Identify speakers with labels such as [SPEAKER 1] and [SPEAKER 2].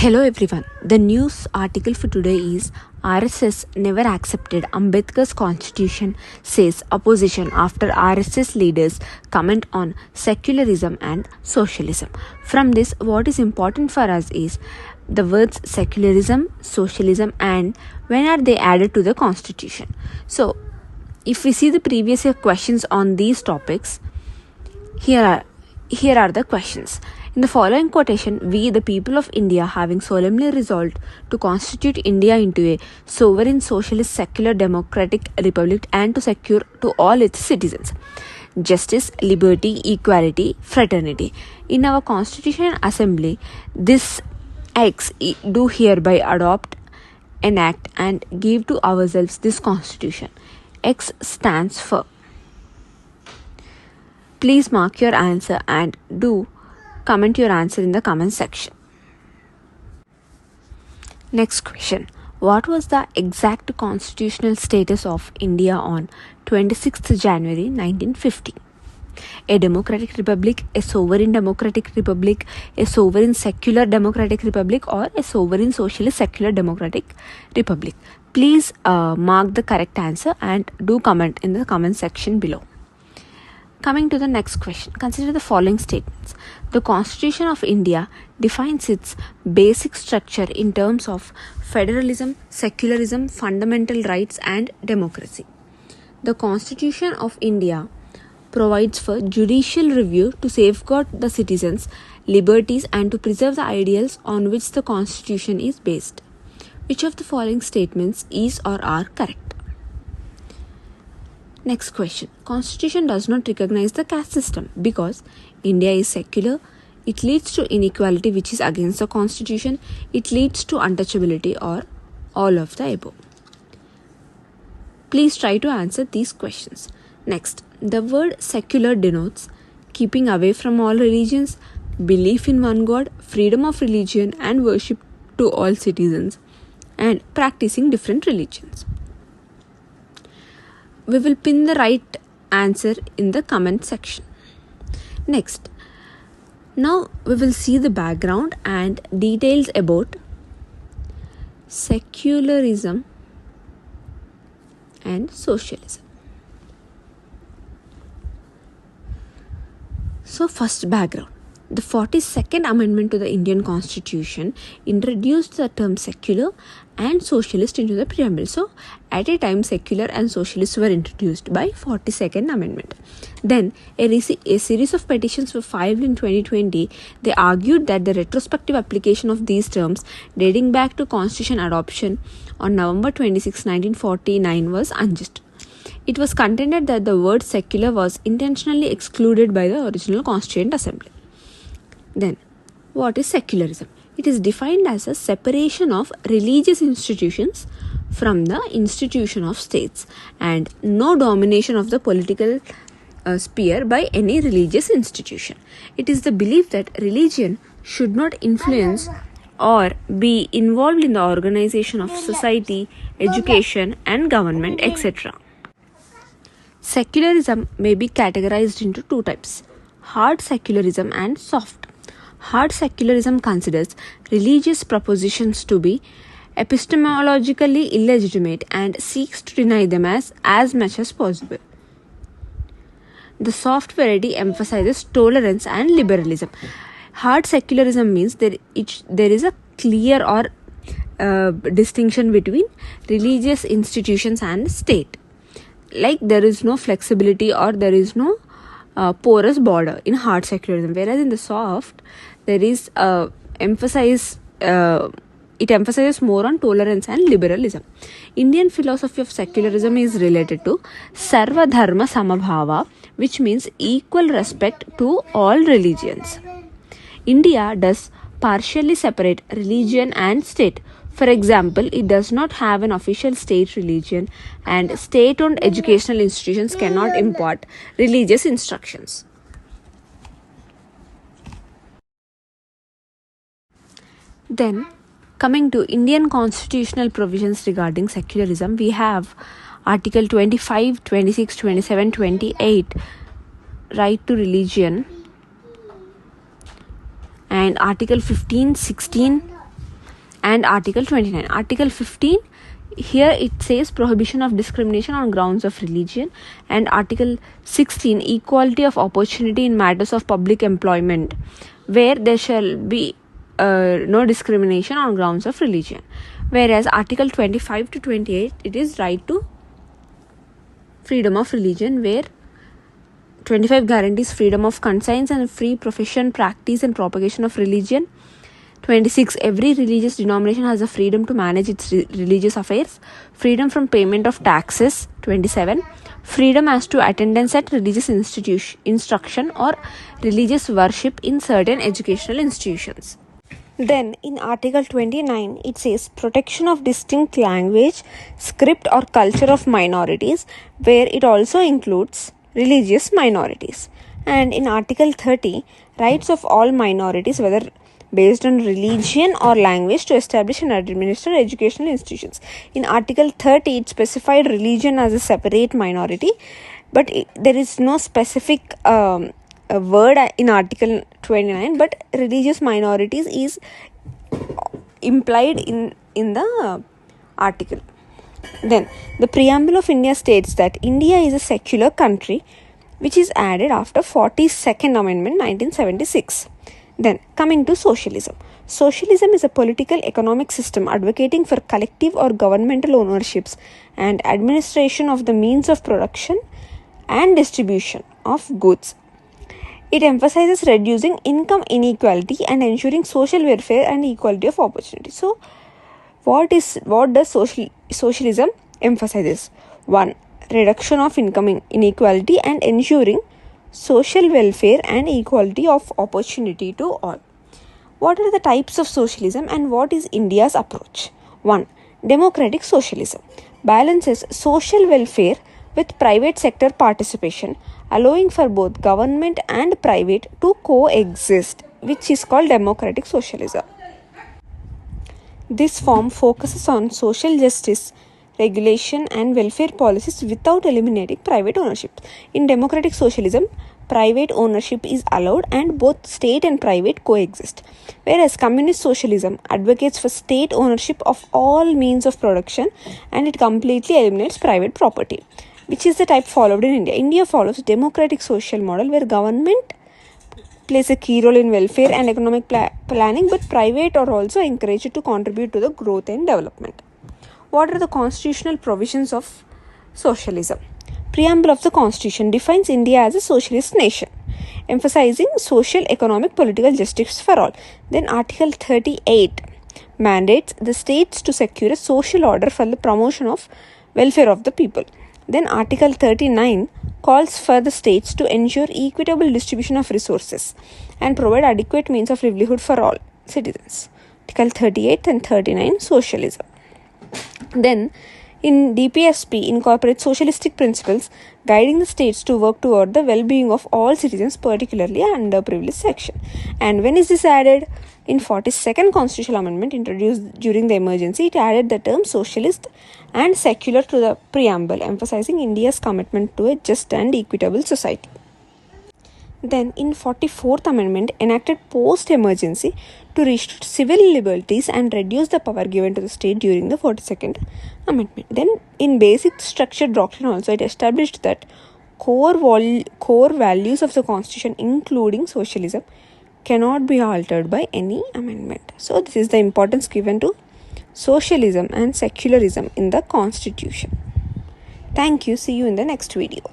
[SPEAKER 1] Hello everyone. The news article for today is RSS never accepted Ambedkar's constitution, says opposition after RSS leaders comment on secularism and socialism. From this, what is important for us is the words secularism, socialism, and when are they added to the constitution. So, if we see the previous year questions on these topics, here are the questions. In the following quotation, we, the people of India, having solemnly resolved to constitute India into a sovereign, socialist, secular, democratic republic and to secure to all its citizens justice, liberty, equality, fraternity. In our Constitutional Assembly, this X do hereby adopt, enact, and give to ourselves this Constitution. X stands for. Please mark your answer and do comment your answer in the comment section. Next question. What was the exact constitutional status of India on 26th January 1950? A democratic republic, a sovereign democratic republic, a sovereign secular democratic republic, or a sovereign socialist secular democratic republic? Please mark the correct answer and do comment in the comment section below. Coming to the next question, consider the following statements. The Constitution of India defines its basic structure in terms of federalism, secularism, fundamental rights, and democracy. The Constitution of India provides for judicial review to safeguard the citizens' liberties and to preserve the ideals on which the Constitution is based. Which of the following statements is or are correct? Next question. Constitution does not recognize the caste system because India is secular. It leads to inequality which is against the Constitution. It leads to untouchability or all of the above. Please try to answer these questions. Next, the word secular denotes keeping away from all religions, belief in one God, freedom of religion and worship to all citizens, and practicing different religions. We will pin the right answer in the comment section. Next, now we will see the background and details about secularism and socialism. So, first, background. The 42nd Amendment to the Indian Constitution introduced the term secular and socialist into the preamble. So, at a time, secular and socialist were introduced by 42nd Amendment. Then, a series of petitions were filed in 2020. They argued that the retrospective application of these terms dating back to Constitution adoption on November 26, 1949 was unjust. It was contended that the word secular was intentionally excluded by the original Constituent Assembly. Then, what is secularism? It is defined as a separation of religious institutions from the institution of states and no domination of the political sphere by any religious institution. It is the belief that religion should not influence or be involved in the organization of society, education, and government, etc. Secularism may be categorized into two types: hard secularism and soft. Hard secularism considers religious propositions to be epistemologically illegitimate and seeks to deny them as much as possible. The soft variety emphasizes tolerance and liberalism. Hard secularism means there is a clear or distinction between religious institutions and state. Like there is no flexibility or there is no porous border in hard secularism, whereas in the soft there is emphasizes more on tolerance and liberalism. Indian philosophy of secularism is related to Sarva Dharma Samabhava, which means equal respect to all religions. India does partially separate religion and state. For example, it does not have an official state religion and state-owned educational institutions cannot impart religious instructions. Then, coming to Indian constitutional provisions regarding secularism, we have Article 25, 26, 27, 28, right to religion, and Article 15, 16, and Article 29. Article 15, here it says prohibition of discrimination on grounds of religion, and Article 16, equality of opportunity in matters of public employment, where there shall be no discrimination on grounds of religion. Whereas Article 25 to 28, it is right to freedom of religion, where 25 guarantees freedom of conscience and free profession, practice and propagation of religion. 26, every religious denomination has the freedom to manage its religious affairs. Freedom from payment of taxes. 27, freedom as to attendance at religious instruction or religious worship in certain educational institutions. Then in Article 29, it says protection of distinct language, script or culture of minorities, where it also includes religious minorities. And in Article 30, rights of all minorities, whether based on religion or language, to establish and administer educational institutions. In Article 30, it specified religion as a separate minority, but there is no specific a word in Article 29, but religious minorities is implied in the article. Then the preamble of India states that India is a secular country, which is added after 42nd Amendment 1976. Then coming to socialism. Socialism is a political economic system advocating for collective or governmental ownerships and administration of the means of production and distribution of goods. It emphasizes reducing income inequality and ensuring social welfare and equality of opportunity. So, what does socialism emphasizes? 1. Reduction of income inequality and ensuring social welfare and equality of opportunity to all. What are the types of socialism and what is India's approach? 1. Democratic socialism balances social welfare with private sector participation, allowing for both government and private to coexist, which is called democratic socialism. This form focuses on social justice, regulation and welfare policies without eliminating private ownership. In democratic socialism, private ownership is allowed and both state and private coexist. Whereas communist socialism advocates for state ownership of all means of production and it completely eliminates private property, which is the type followed in India. India follows democratic social model where government plays a key role in welfare and economic planning, but private are also encouraged to contribute to the growth and development. What are the constitutional provisions of socialism? Preamble of the Constitution defines India as a socialist nation, emphasizing social, economic, political justice for all. Then Article 38 mandates the states to secure a social order for the promotion of welfare of the people. Then Article 39 calls for the states to ensure equitable distribution of resources and provide adequate means of livelihood for all citizens. Article 38 and 39, socialism. Then in DPSP incorporates socialistic principles guiding the states to work toward the well-being of all citizens, particularly underprivileged section. And when is this added? In 42nd Constitutional Amendment introduced during the emergency, it added the term socialist and secular to the preamble, emphasizing India's commitment to a just and equitable society. Then in 44th Amendment enacted post-emergency to restore civil liberties and reduce the power given to the state during the 42nd Amendment. Then in basic structure doctrine also it established that core values of the Constitution, including socialism, cannot be altered by any amendment. So this is the importance given to socialism and secularism in the Constitution. Thank you. See you in the next video.